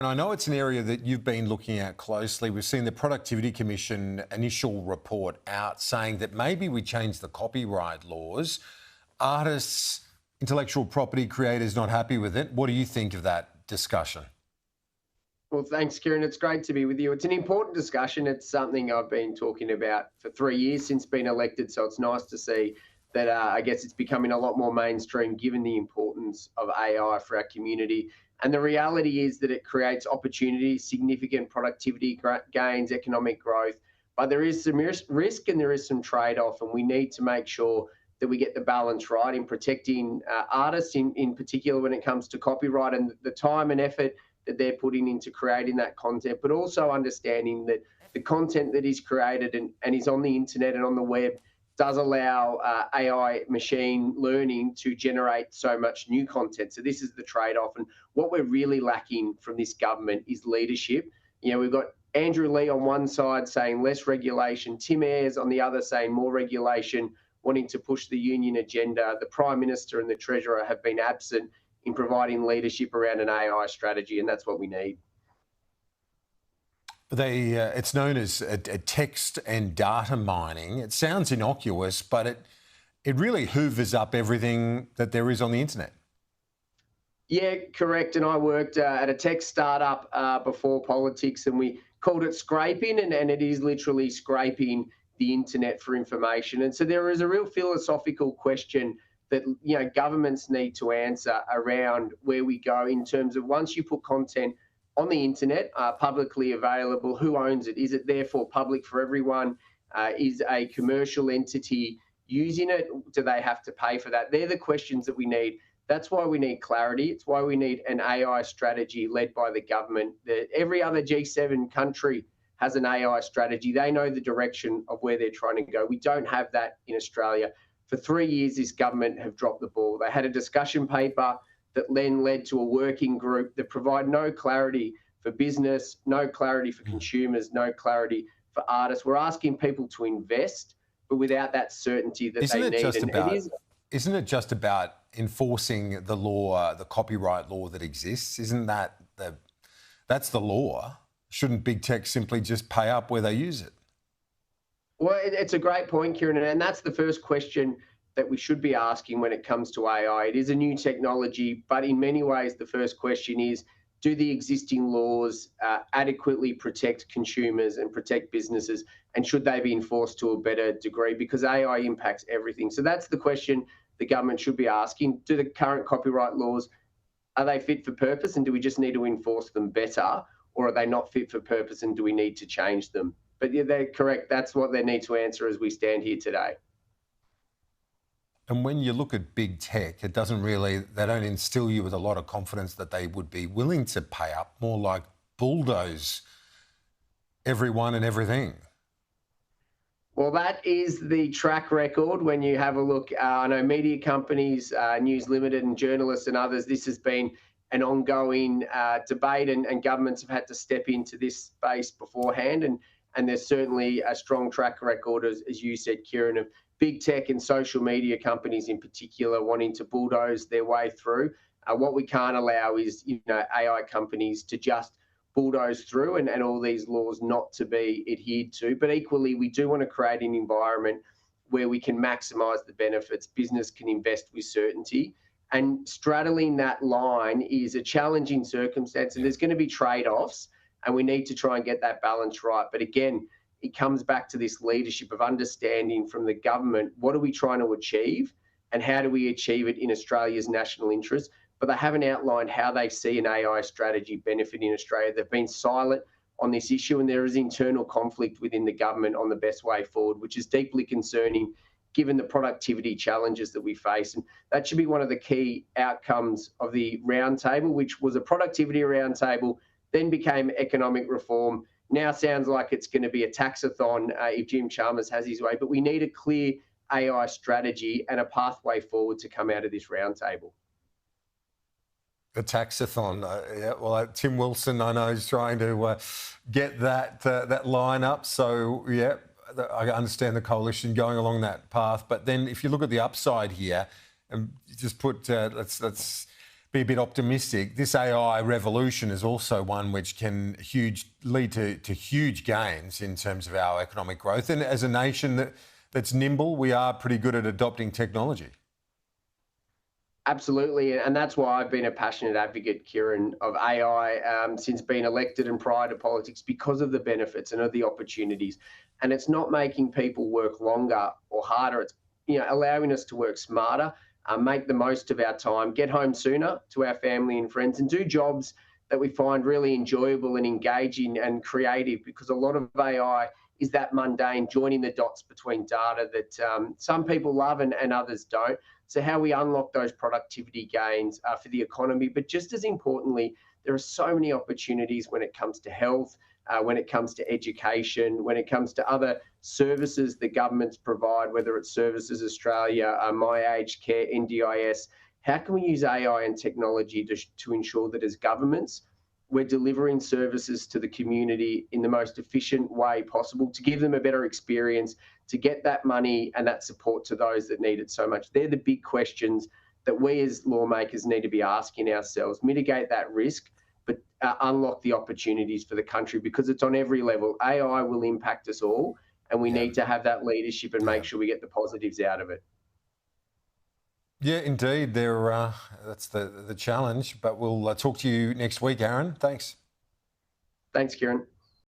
And I know it's an area that you've been looking at closely. We've seen the Productivity Commission initial report out saying that maybe we change the copyright laws. Artists, intellectual property creators not happy with it. What do you think of that discussion? Well, thanks, Kieran. It's great to be with you. It's an important discussion. It's something I've been talking about for 3 years since being elected. So it's nice to see that I guess it's becoming a lot more mainstream given the importance of AI for our community. And the reality is that it creates opportunities, significant productivity gains, economic growth. But there is some risk and there is some trade-off, and we need to make sure that we get the balance right in protecting artists in particular when it comes to copyright and the time and effort that they're putting into creating that content, but also understanding that the content that is created and is on the internet and on the web does allow AI machine learning to generate so much new content. So this is the trade-off. And what we're really lacking from this government is leadership. You know, we've got Andrew Leigh on one side saying less regulation, Tim Ayres on the other saying more regulation, wanting to push the union agenda. The Prime Minister and the Treasurer have been absent in providing leadership around an AI strategy, and that's what we need. It's known as a text and data mining. It sounds innocuous, but it really hoovers up everything that there is on the internet. Yeah, correct. And I worked at a tech startup before politics, and we called it scraping, and it is literally scraping the internet for information. And so there is a real philosophical question that governments need to answer around where we go in terms of once you put content on the internet, publicly available, who owns it? Is it therefore public for everyone? Is a commercial entity using it? Do they have to pay for that? They're the questions that we need. That's why we need clarity. It's why we need an AI strategy led by the government. Every other G7 country has an AI strategy. They know the direction of where they're trying to go. We don't have that in Australia. For 3 years, this government have dropped the ball. They had a discussion paper that then led to a working group that provide no clarity for business, no clarity for consumers, no clarity for artists. We're asking people to invest, but without that certainty that they need. Isn't it just about enforcing the law, the copyright law that exists? Isn't that's the law? Shouldn't big tech simply just pay up where they use it? Well, it's a great point, Kieran, and that's the first question that we should be asking when it comes to AI. It is a new technology, but in many ways, the first question is, do the existing laws adequately protect consumers and protect businesses, and should they be enforced to a better degree? Because AI impacts everything. So that's the question the government should be asking. Do the current copyright laws, are they fit for purpose, and do we just need to enforce them better, or are they not fit for purpose and do we need to change them? But yeah, they're correct. That's what they need to answer as we stand here today. And when you look at big tech, they don't instill you with a lot of confidence that they would be willing to pay up, more like bulldoze everyone and everything. Well, that is the track record when you have a look. I know media companies, News Limited and journalists and others, this has been an ongoing debate and governments have had to step into this space beforehand. And there's certainly a strong track record, as you said, Kieran, of big tech and social media companies in particular wanting to bulldoze their way through. What we can't allow is AI companies to just bulldoze through and all these laws not to be adhered to. But equally, we do want to create an environment where we can maximise the benefits, business can invest with certainty. And straddling that line is a challenging circumstance, and there's going to be trade-offs, and we need to try and get that balance right. But again, it comes back to this leadership of understanding from the government, what are we trying to achieve and how do we achieve it in Australia's national interest? But they haven't outlined how they see an AI strategy benefiting Australia. They've been silent on this issue, and there is internal conflict within the government on the best way forward, which is deeply concerning given the productivity challenges that we face. And that should be one of the key outcomes of the roundtable, which was a productivity roundtable, then became economic reform. Now sounds like it's going to be a taxathon if Jim Chalmers has his way, but we need a clear AI strategy and a pathway forward to come out of this roundtable. The taxathon, yeah. Well, Tim Wilson, I know, is trying to get that line up. So, yeah, I understand the coalition going along that path. But then if you look at the upside here, and just put, let's be a bit optimistic. This AI revolution is also one which can lead to huge gains in terms of our economic growth. And as a nation that's nimble, we are pretty good at adopting technology. Absolutely, and that's why I've been a passionate advocate, Kieran, of AI since being elected and prior to politics, because of the benefits and of the opportunities. And it's not making people work longer or harder. It's allowing us to work smarter, make the most of our time, get home sooner to our family and friends, and do jobs that we find really enjoyable and engaging and creative. Because a lot of AI is that mundane, joining the dots between data that some people love and others don't. So how we unlock those productivity gains for the economy. But just as importantly, there are so many opportunities when it comes to health, when it comes to education, when it comes to other services that governments provide, whether it's Services Australia, My Aged Care, NDIS. How can we use AI and technology to ensure that as governments, we're delivering services to the community in the most efficient way possible to give them a better experience, to get that money and that support to those that need it so much? They're the big questions that we as lawmakers need to be asking ourselves. Mitigate that risk, but unlock the opportunities for the country, because it's on every level. AI will impact us all, and we need to have that leadership and make sure we get the positives out of it. Yeah, indeed. That's the challenge. But we'll talk to you next week, Aaron. Thanks. Thanks, Kieran.